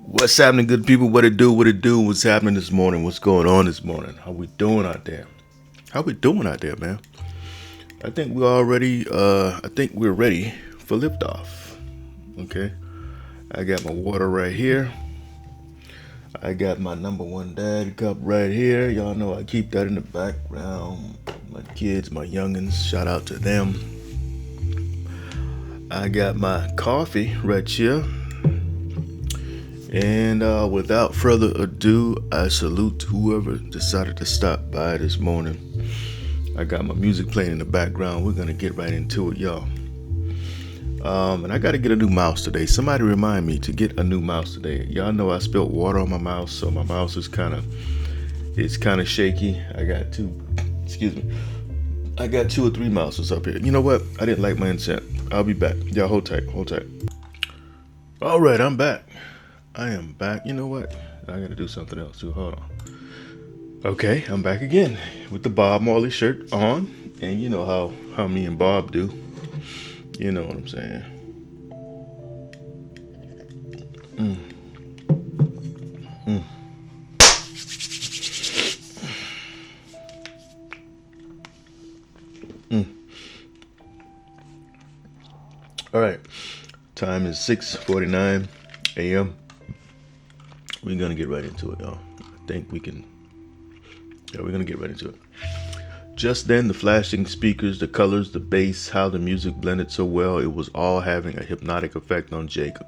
What's happening, good people? What it do? What it do? What's happening this morning? What's going on this morning? How we doing out there? How we doing out there, man? I think we're already. I think we're ready for liftoff. Okay. I got my water right here. I got my number one dad cup right here. Y'all know I keep that in the background. My kids, my youngins. Shout out to them. I got my coffee right here. And without further ado, I salute whoever decided to stop by this morning. I got my music playing in the background. We're going to get right into it, y'all. And I got to get a new mouse today. Somebody remind me to get a new mouse today. Y'all know I spilled water on my mouse, so my mouse is kind of shaky. I got two or three mouses up here. You know what? I didn't like my intent. I'll be back. Y'all hold tight. All right, I'm back. I am back. You know what? I gotta do something else too. Hold on. Okay, I'm back again with the Bob Marley shirt on, and you know how me and Bob do. You know what I'm saying. Mm. Mm. Mm. All right. Time is 6:49 a.m. We're gonna get right into it, y'all. I think we can. Yeah, we're gonna get right into it. Just then, the flashing speakers, the colors, the bass, how the music blended so well, it was all having a hypnotic effect on Jacob.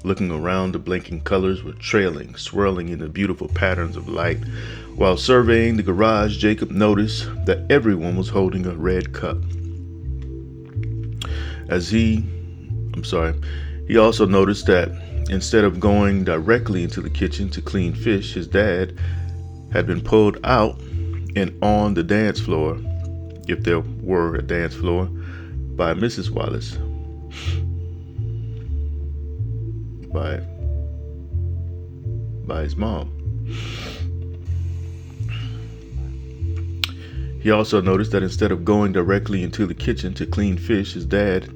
Looking around, the blinking colors were trailing, swirling in the beautiful patterns of light. While surveying the garage, Jacob noticed that everyone was holding a red cup. He also noticed that instead of going directly into the kitchen to clean fish, his dad had been pulled out and on the dance floor, if there were a dance floor, by Mrs. Wallace. By his mom. He also noticed that instead of going directly into the kitchen to clean fish, his dad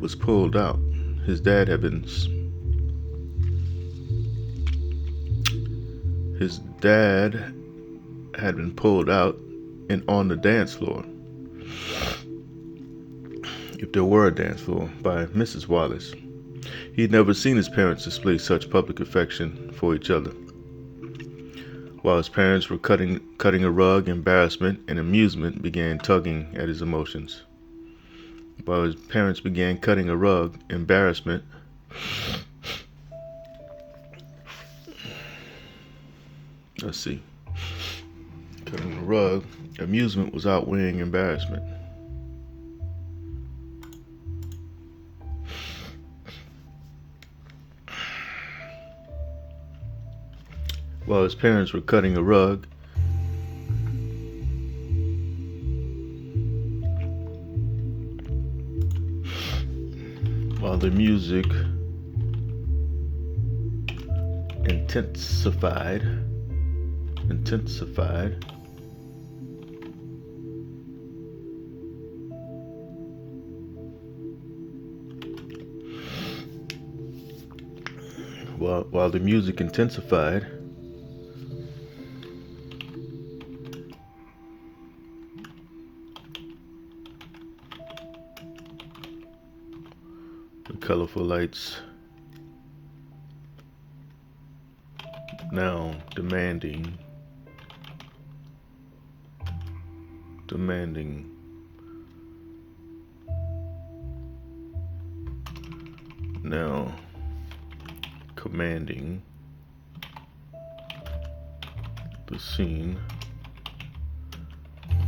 was pulled out. His dad had been pulled out and on the dance floor, if there were a dance floor, by Mrs. Wallace. He'd never seen his parents display such public affection for each other. While his parents were cutting a rug, embarrassment and amusement began tugging at his emotions. While his parents began cutting a rug, embarrassment cutting a rug, amusement was outweighing embarrassment. While his parents were cutting a rug, while the music intensified, while the music intensified, the colorful lights now demanding now commanding the scene,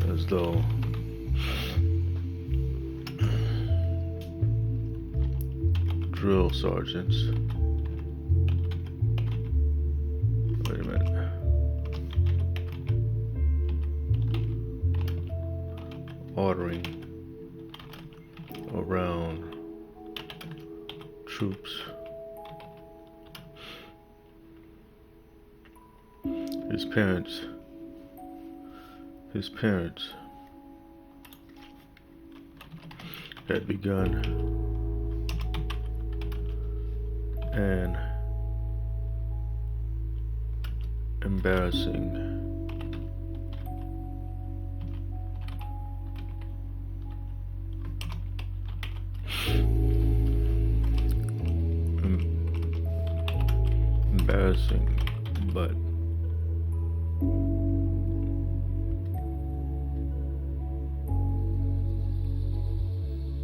as though drill sergeants, wait a minute, ordering around troops. His parents had begun and embarrassing. Embarrassing, but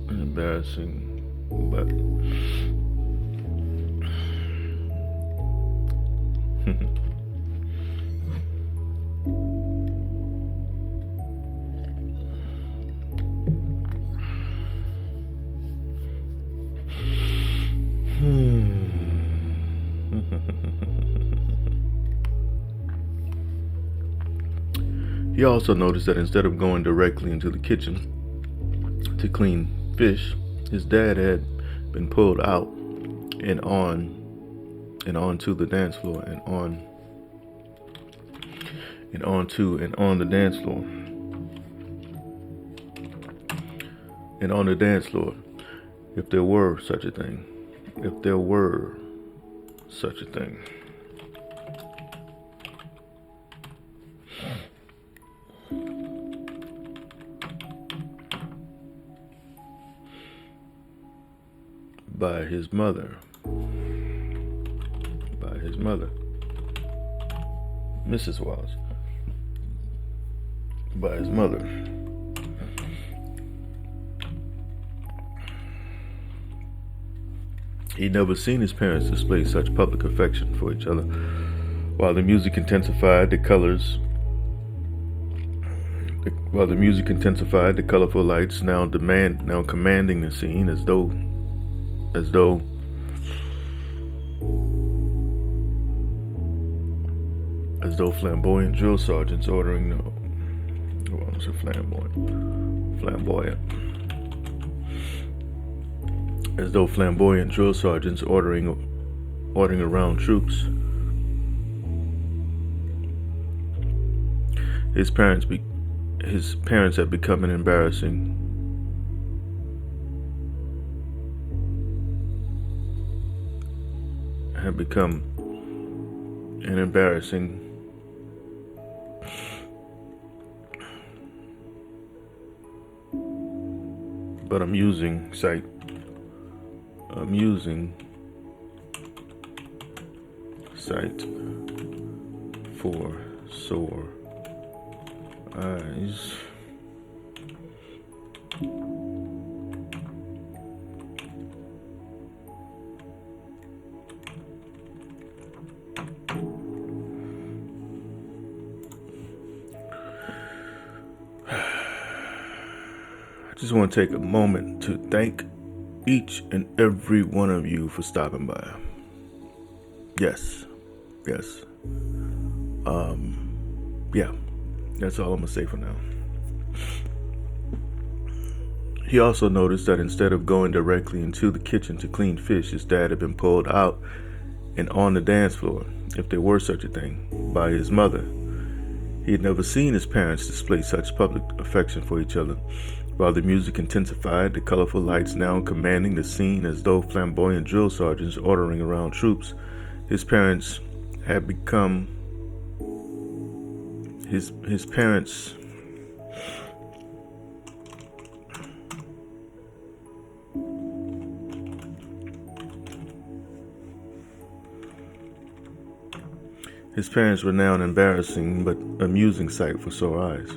embarrassing, but He also noticed that instead of going directly into the kitchen to clean fish, his dad had been pulled out and onto the dance floor and on the dance floor and on the dance floor, if there were such a thing. By his mother, Mrs. Wells, by his mother. He'd never seen his parents display such public affection for each other. While the music intensified, the colorful lights now commanding the scene as though flamboyant drill sergeants ordering flamboyant. As though flamboyant drill sergeants ordering around troops. His parents had become an embarrassing but amusing sight for sore eyes. I just want to take a moment to thank each and every one of you for stopping by. Yes. Yeah, that's all I'm gonna say for now. He also noticed that instead of going directly into the kitchen to clean fish, his dad had been pulled out and on the dance floor, if there were such a thing, by his mother. He had never seen his parents display such public affection for each other. While the music intensified, the colorful lights now commanding the scene as though flamboyant drill sergeants ordering around troops, his parents had become his parents were now an embarrassing but amusing sight for sore eyes.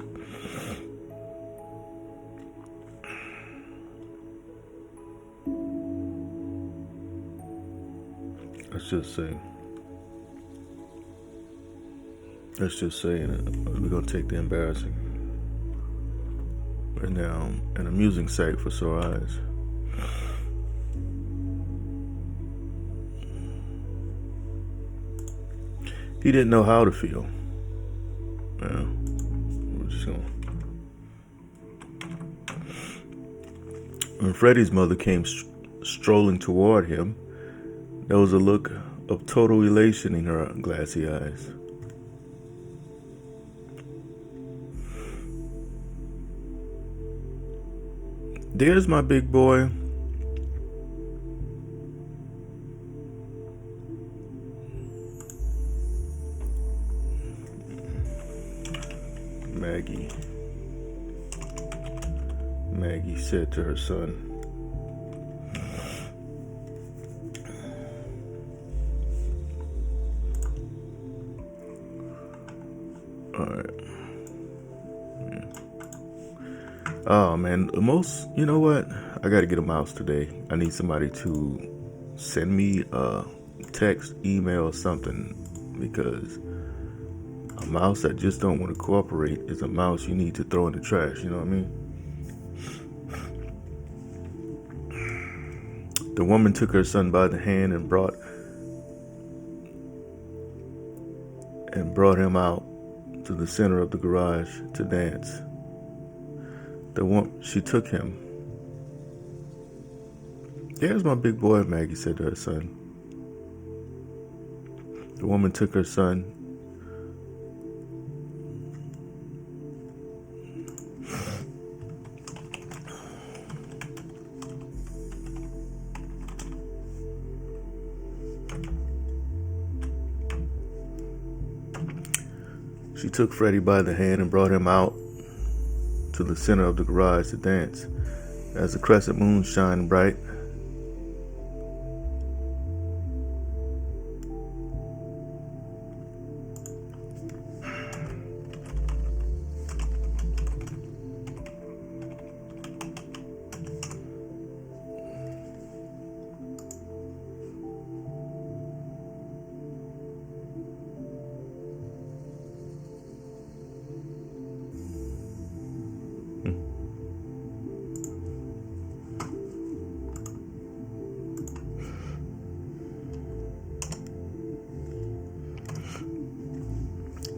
Let's just say we're going to take the embarrassing right now, an amusing sight for sore eyes. He didn't know how to feel. We're just going. When Freddie's mother came strolling toward him, there was a look of total elation in her glassy eyes. "There's my big boy." Maggie said to her son, all right. Oh man, you know what? I gotta get a mouse today. I need somebody to send me a text, email, something, because a mouse that just don't want to cooperate is a mouse you need to throw in the trash, you know what I mean? The woman took her son by the hand and brought him out to the center of the garage to dance. She took him. There's my big boy, Maggie said to her son. The woman took her son. She took Freddie by the hand and brought him out to the center of the garage to dance. As the crescent moon shined bright,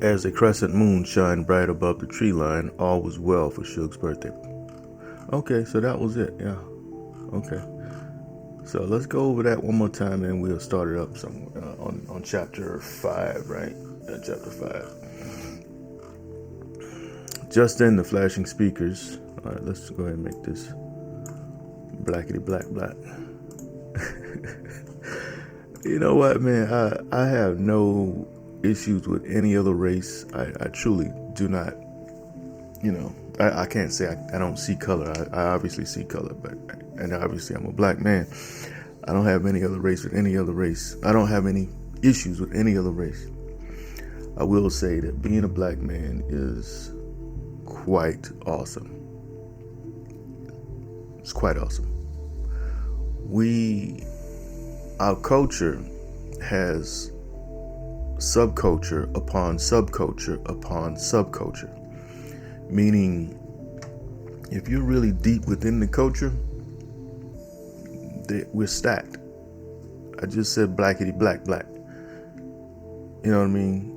as the crescent moon shined bright above the tree line, all was well for Suge's birthday. Okay, so that was it. Yeah. Okay. So let's go over that one more time, and we'll start it up somewhere on chapter 5, right? Chapter 5. Just then, the flashing speakers. All right, let's go ahead and make this blackety black. You know what, man? I have no issues with any other race. I truly do not. You know, I can't say I don't see color. I obviously see color, and obviously I'm a black man. I don't have any other race with any other race. I don't have any issues with any other race. I will say that being a black man is quite awesome. It's quite awesome. Our culture has subculture upon subculture upon subculture. Meaning, if you're really deep within the culture, we're stacked. I just said blackety black. You know what I mean?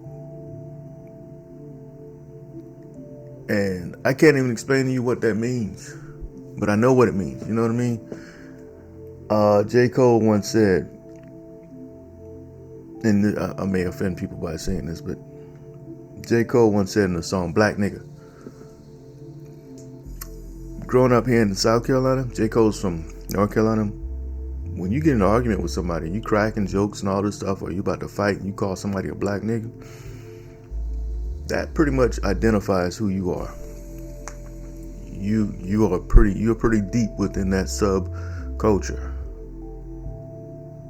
And I can't even explain to you what that means, but I know what it means. You know what I mean? J. Cole once said, and I may offend people by saying this, but J. Cole once said in the song "Black Nigga." Growing up here in South Carolina, J. Cole's from North Carolina. When you get in an argument with somebody, you cracking jokes and all this stuff, or you about to fight and you call somebody a black nigga, that pretty much identifies who you are. You're pretty deep within that subculture.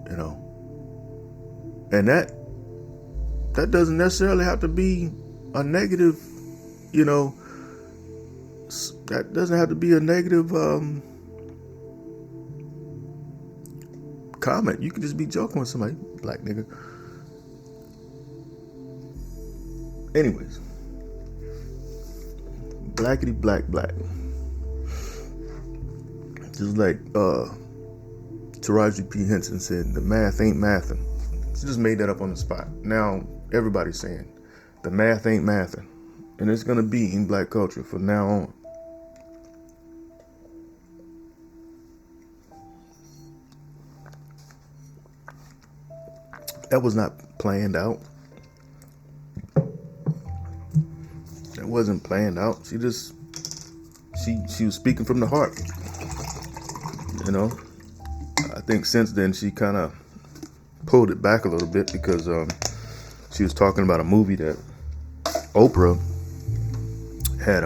You know. And that doesn't necessarily have to be a negative, you know, that doesn't have to be a negative comment. You can just be joking with somebody, black nigga. Anyways, blackety black. Just like Taraji P. Henson said, the math ain't mathin'. She just made that up on the spot. Now everybody's saying the math ain't mathin', and it's gonna be in black culture from now on. That was not planned out. That wasn't planned out. She was speaking from the heart. You know, I think since then she kind of pulled it back a little bit because she was talking about a movie that Oprah had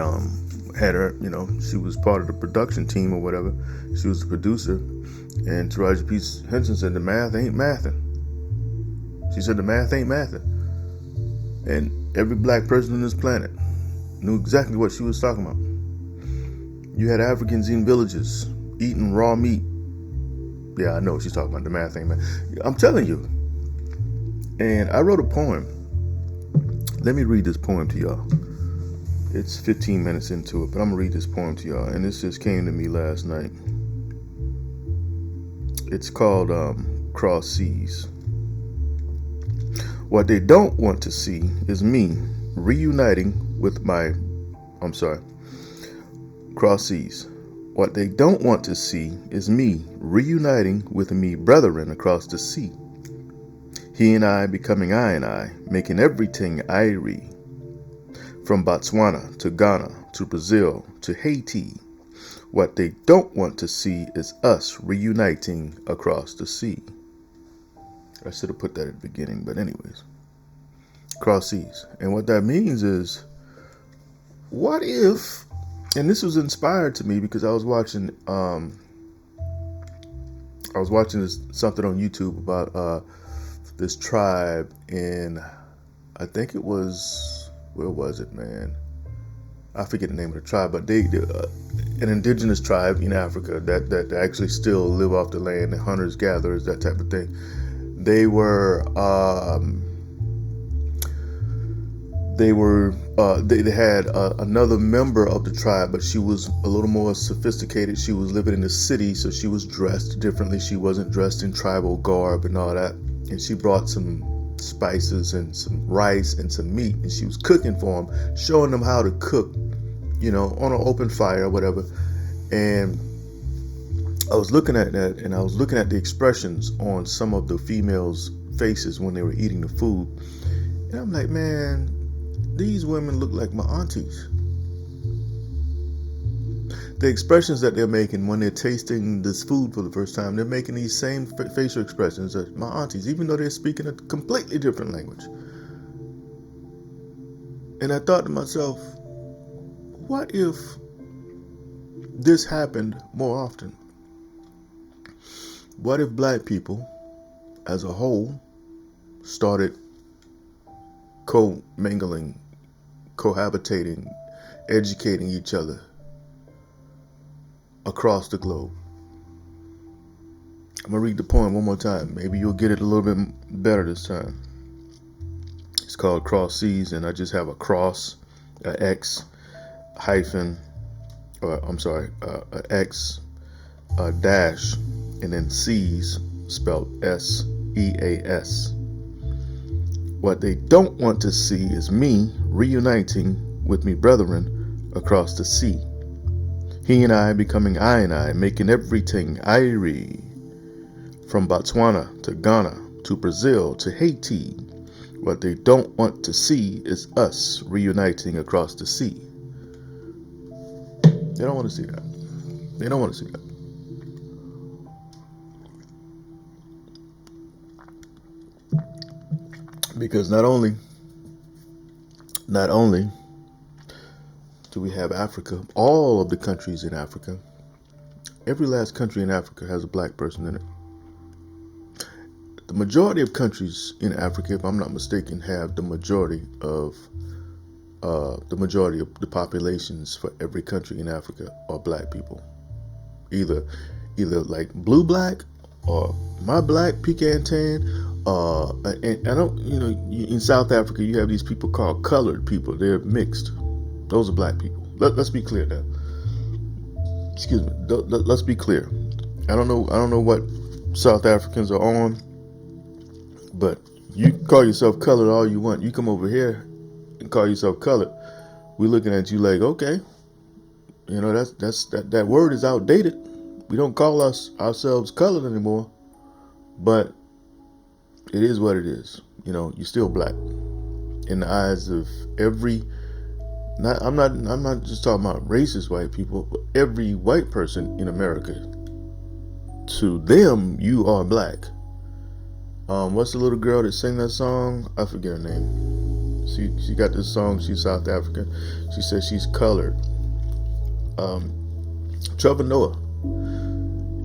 had her, she was part of the production team or whatever. She was the producer, and Taraji P. Henson said the math ain't mathing. She said the math ain't mathing, and every black person on this planet knew exactly what she was talking about. You had Africans in villages eating raw meat. Yeah, I know she's talking about the math ain't mathing. I'm telling you. And I wrote a poem. Let me read this poem to y'all. It's 15 minutes into it, but I'm going to read this poem to y'all. And this just came to me last night. It's called Cross Seas. What they don't want to see is me reuniting with Cross Seas. What they don't want to see is me reuniting with me brethren across the sea. He and I becoming I and I, making everything Irie. From Botswana to Ghana to Brazil to Haiti. What they don't want to see is us reuniting across the sea. I should have put that at the beginning, but anyways. Cross seas. And what that means is, what if, and this was inspired to me because I was watching something on YouTube about this tribe in, I think it was, where was it, man? I forget the name of the tribe, but they an indigenous tribe in Africa that actually still live off the land, and hunters, gatherers, that type of thing. They had another member of the tribe, but she was a little more sophisticated. She was living in the city, so she was dressed differently. She wasn't dressed in tribal garb and all that. And she brought some spices and some rice and some meat, and she was cooking for them, showing them how to cook, on an open fire or whatever. And I was looking at that, and I was looking at the expressions on some of the females' faces when they were eating the food. And I'm like, man, these women look like my aunties. The expressions that they're making when they're tasting this food for the first time, they're making these same facial expressions as my aunties, even though they're speaking a completely different language. And I thought to myself, what if this happened more often? What if black people as a whole started co-mingling, cohabitating, educating each other across the globe? I'm going to read the poem one more time. Maybe you'll get it a little bit better this time. It's called Cross Seas, and I just have a cross, a X, hyphen, a X, a dash, and then Seas, spelled S-E-A-S. What they don't want to see is me reuniting with me brethren across the sea. He and I becoming I and I, making everything Irie. From Botswana to Ghana to Brazil to Haiti. What they don't want to see is us reuniting across the sea. They don't want to see that. They don't want to see that. Because not only do we have Africa, all of the countries in Africa, every last country in Africa has a black person in it. The majority of countries in Africa, if I'm not mistaken, have the majority of the populations for every country in Africa are black people. Either like blue black or my black, pecan tan. And I don't, in South Africa, you have these people called colored people. They're mixed. Those are black people. Let's be clear now. Excuse me. Let's be clear. I don't know what South Africans are on, but you call yourself colored all you want. You come over here and call yourself colored, we're looking at you like, okay, that word is outdated. We don't call ourselves colored anymore, but it is what it is. You're still black in the eyes of every. I'm not just talking about racist white people, but every white person in America. To them, you are black. What's the little girl that sang that song? I forget her name. She got this song. She's South African. She says she's colored. Trevor Noah,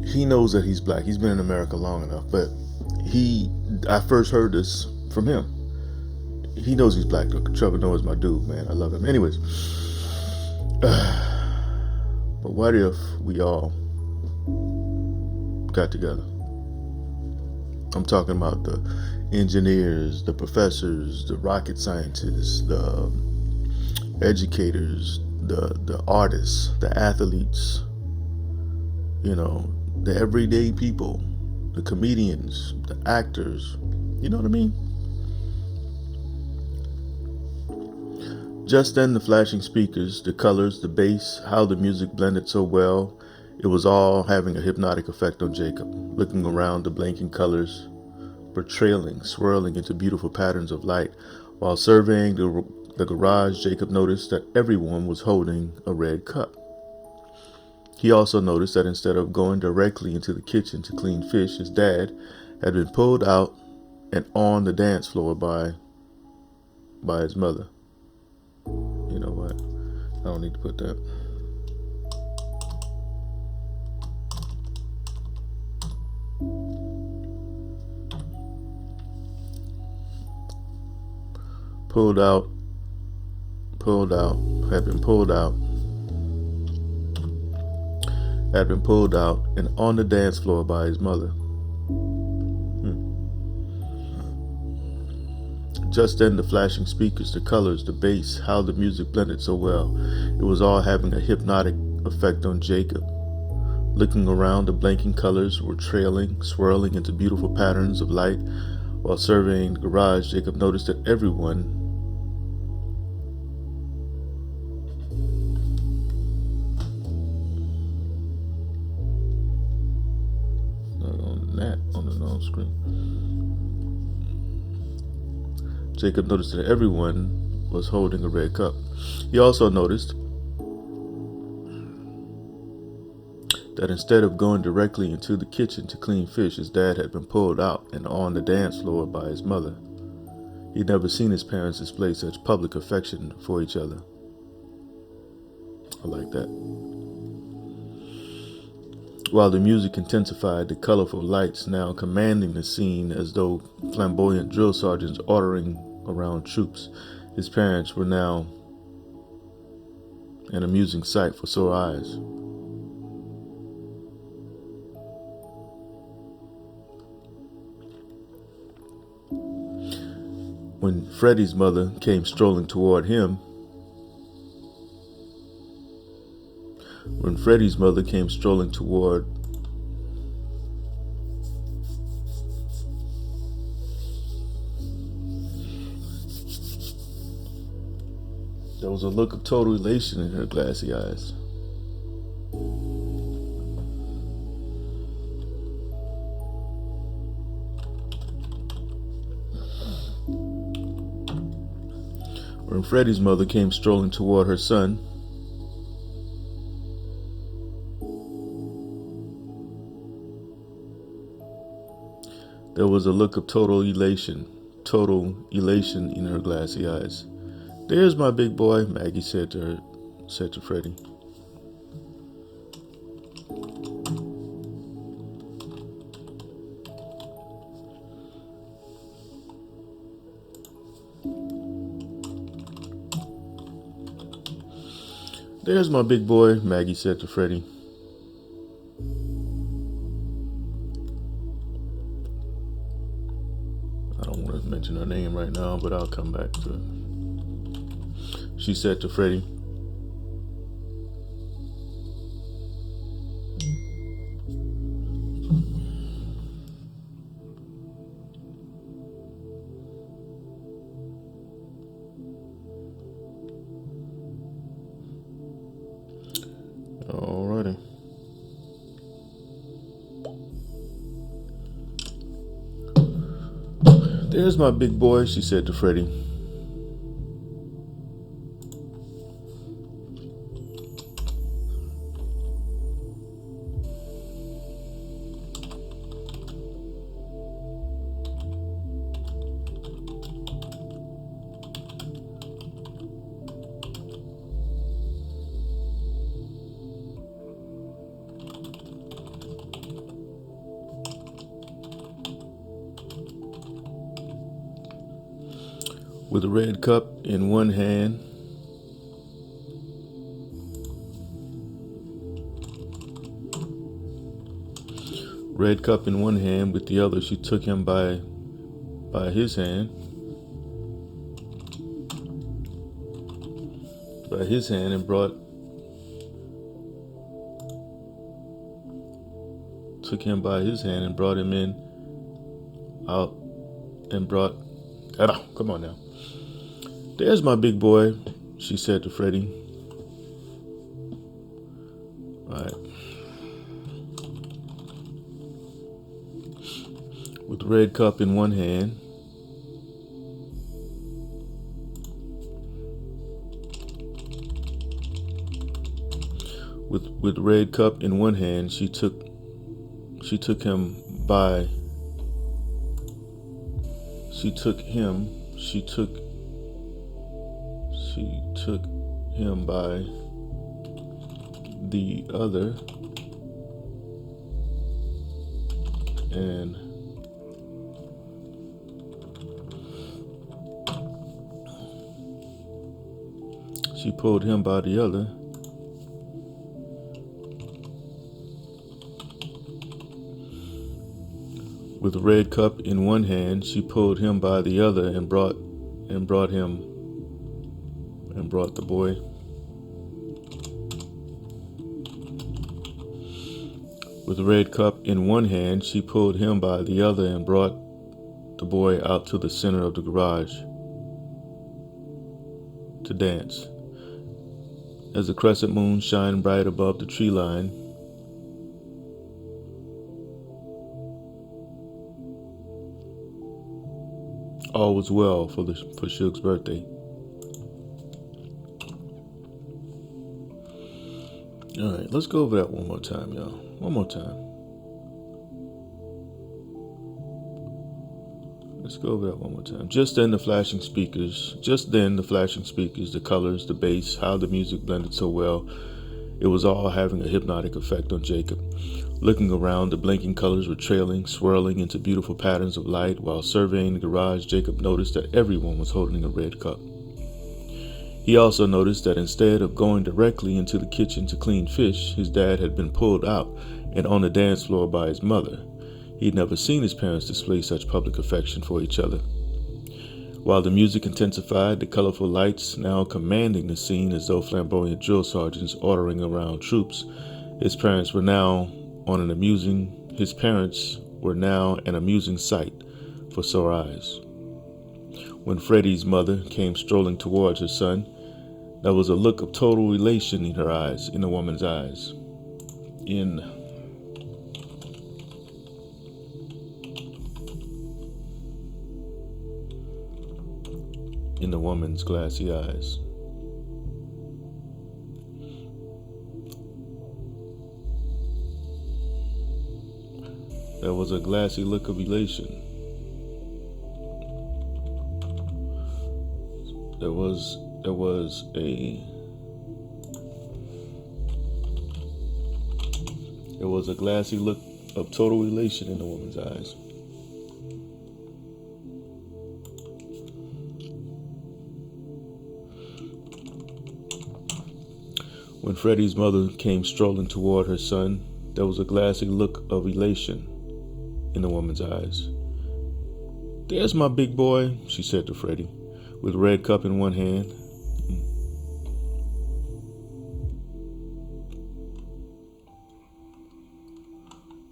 he knows that he's black. He's been in America long enough, but I first heard this from him. He knows he's black. Trevor Noah's my dude, man. I love him. Anyways, but what if we all got together? I'm talking about the engineers, the professors, the rocket scientists, the educators, the artists, the athletes, the everyday people, the comedians, the actors. You know what I mean? Just then the flashing speakers, the colors, the bass, how the music blended so well, it was all having a hypnotic effect on Jacob. Looking around, the blinking colors were trailing, swirling into beautiful patterns of light. While surveying the garage, Jacob noticed that everyone was holding a red cup. He also noticed that instead of going directly into the kitchen to clean fish, his dad had been pulled out and on the dance floor by his mother. You know what? I don't need to put that. Pulled out, had been pulled out and on the dance floor by his mother. Just then the flashing speakers, the colors, the bass, how the music blended so well. It was all having a hypnotic effect on Jacob. Looking around, the blinking colors were trailing, swirling into beautiful patterns of light. While surveying the garage, Jacob noticed that everyone Jacob noticed that everyone was holding a red cup. He also noticed that instead of going directly into the kitchen to clean fish, his dad had been pulled out and on the dance floor by his mother. He'd never seen his parents display such public affection for each other. I like that. While the music intensified, the colorful lights now commanding the scene as though flamboyant drill sergeants ordering around troops. His parents were now an amusing sight for sore eyes. When Freddie's mother came strolling toward him, there was a look of total elation in her glassy eyes. When Freddie's mother came strolling toward her son, there was a look of total elation in her glassy eyes. "There's my big boy," Maggie said to Freddie. "There's my big boy," Maggie said to Freddie. I don't want to mention her name right now, but I'll come back to it. She said to Freddie. Alrighty. "There's my big boy," she said to Freddie. With a red cup in one hand, red cup in one hand, with the other she took him by his hand, and took him by his hand and brought him in out and brought come on now. There's my big boy, she said to Freddie. All right. With the red cup in one hand, with the red cup in one hand, she took him by the other and she pulled him by the other with the red cup in one hand. She pulled him by the other and brought the boy. With the red cup in one hand, she pulled him by the other and brought the boy out to the center of the garage to dance. As the crescent moon shined bright above the tree line, all was well for Suge's birthday. All right, let's go over that one more time, y'all. One more time. Let's go over that one more time. Just then the flashing speakers, the colors, the bass, how the music blended so well. It was all having a hypnotic effect on Jacob. Looking around, the blinking colors were trailing, swirling into beautiful patterns of light. While surveying the garage, Jacob noticed that everyone was holding a red cup. He also noticed that instead of going directly into the kitchen to clean fish, his dad had been pulled out and on the dance floor by his mother. He'd never seen his parents display such public affection for each other. While the music intensified, the colorful lights now commanding the scene as though flamboyant drill sergeants ordering around troops, his parents were now an amusing sight for sore eyes. When Freddie's mother came strolling towards her son, there was a look of total elation in her eyes, in the woman's eyes. In the woman's glassy eyes. There was a glassy look of elation. There was a glassy look of total elation in the woman's eyes. When Freddie's mother came strolling toward her son, there was a glassy look of elation in the woman's eyes. "There's my big boy," she said to Freddie, with a red cup in one hand.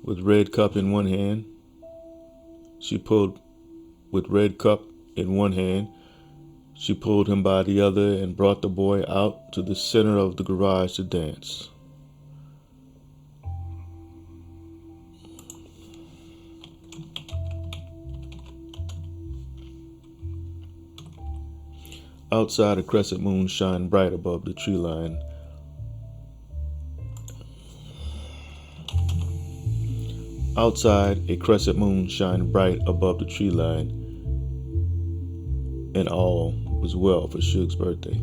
With red cup in one hand, she pulled him by the other and brought the boy out to the center of the garage to dance. Outside, a crescent moon shined bright above the tree line. Outside, a crescent moon shined bright above the tree line, and all was well for Suge's birthday.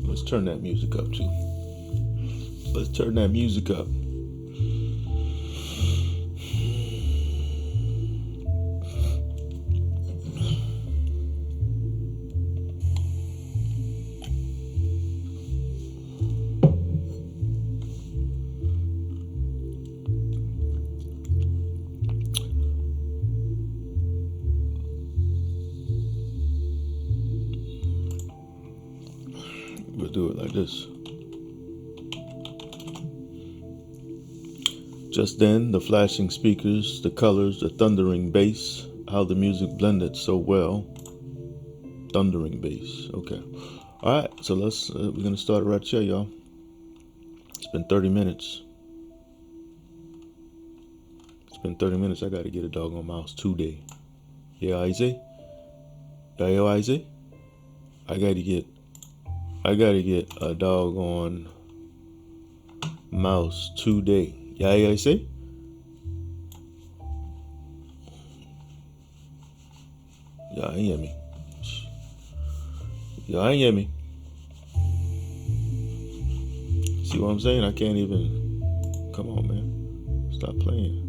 Let's turn that music up too. Let's turn that music up. do it like this. Just then, the flashing speakers, the colors, the thundering bass, how the music blended so well. Thundering bass. Okay. All right. So we're gonna start it right here, y'all. It's been 30 minutes. It's been 30 minutes. I gotta get a doggone mouse today. Yeah, Isaac. Yeah, Isaac. I gotta get a doggone mouse today. Yeah, I say. Y'all ain't hear me. Y'all ain't hear me. See what I'm saying? I can't even. Come on, man. Stop playing.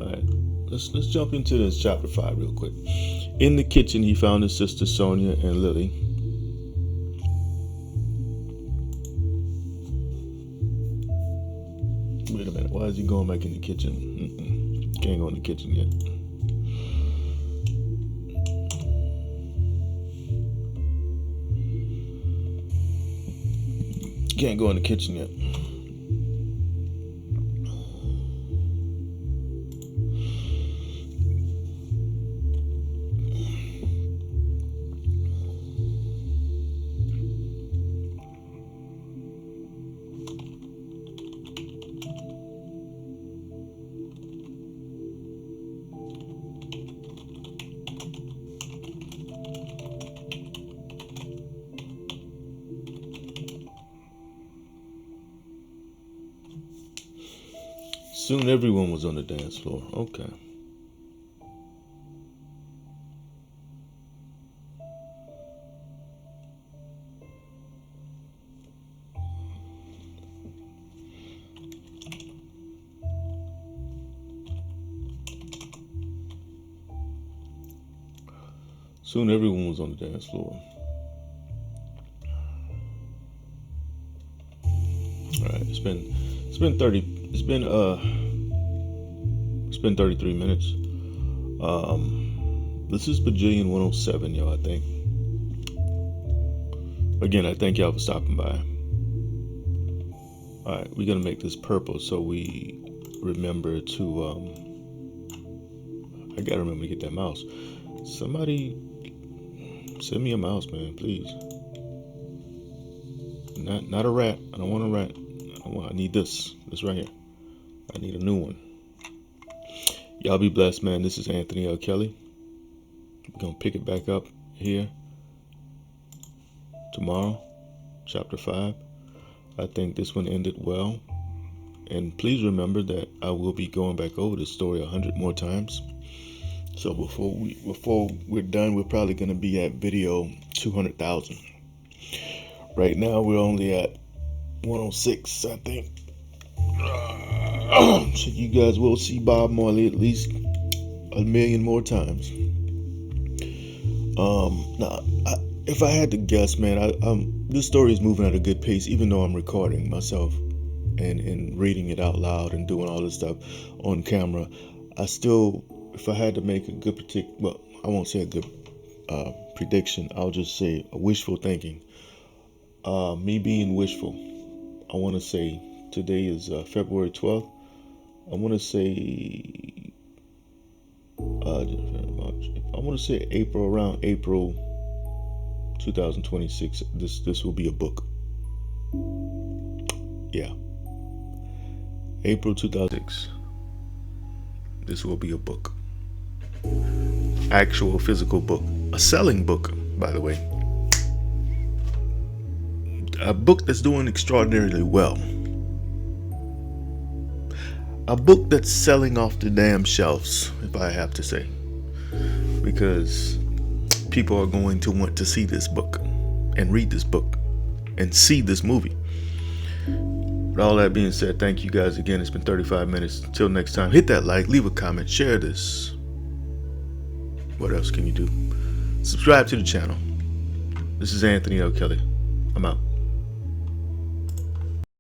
All right, let's jump into this chapter 5 real quick. In the kitchen, he found his sister Sonia and Lily. Wait a minute. Why is he going back in the kitchen? Can't go in the kitchen yet. Can't go in the kitchen yet. Soon everyone was on the dance floor. Okay. Soon everyone was on the dance floor. All right, it's been 33 minutes. This is Bajillion 107, y'all, I think. Again, I thank y'all for stopping by. All right, we're gonna make this purple so we remember to I gotta remember to get that mouse. Somebody send me a mouse, man, please. Not a rat. I don't want a rat. I need this right here. I need a new one. Y'all be blessed, man. This is Anthony L. Kelly. We're gonna pick it back up here tomorrow, chapter 5. I think this one ended well. And please remember that I will be going back over this story 100 more times. So before we're done, we're probably gonna be at video 200,000. Right now we're only at 106, I think. So you guys will see Bob Marley at least 1 million more times. Now, if I had to guess, man, this story is moving at a good pace, even though I'm recording myself and reading it out loud and doing all this stuff on camera. I still, if I had to make a good I won't say a good prediction. I'll just say a wishful thinking. Me being wishful, I want to say today is February 12th. I want to say around April 2026. This will be a book. Yeah, April 2006. This will be a book. Actual physical book. A selling book, by the way. A book that's doing extraordinarily well. A book that's selling off the damn shelves, if I have to say. Because people are going to want to see this book and read this book and see this movie. With all that being said, thank you guys again. It's been 35 minutes. Until next time, hit that like, leave a comment, share this. What else can you do? Subscribe to the channel. This is Anthony L. Kelly. I'm out.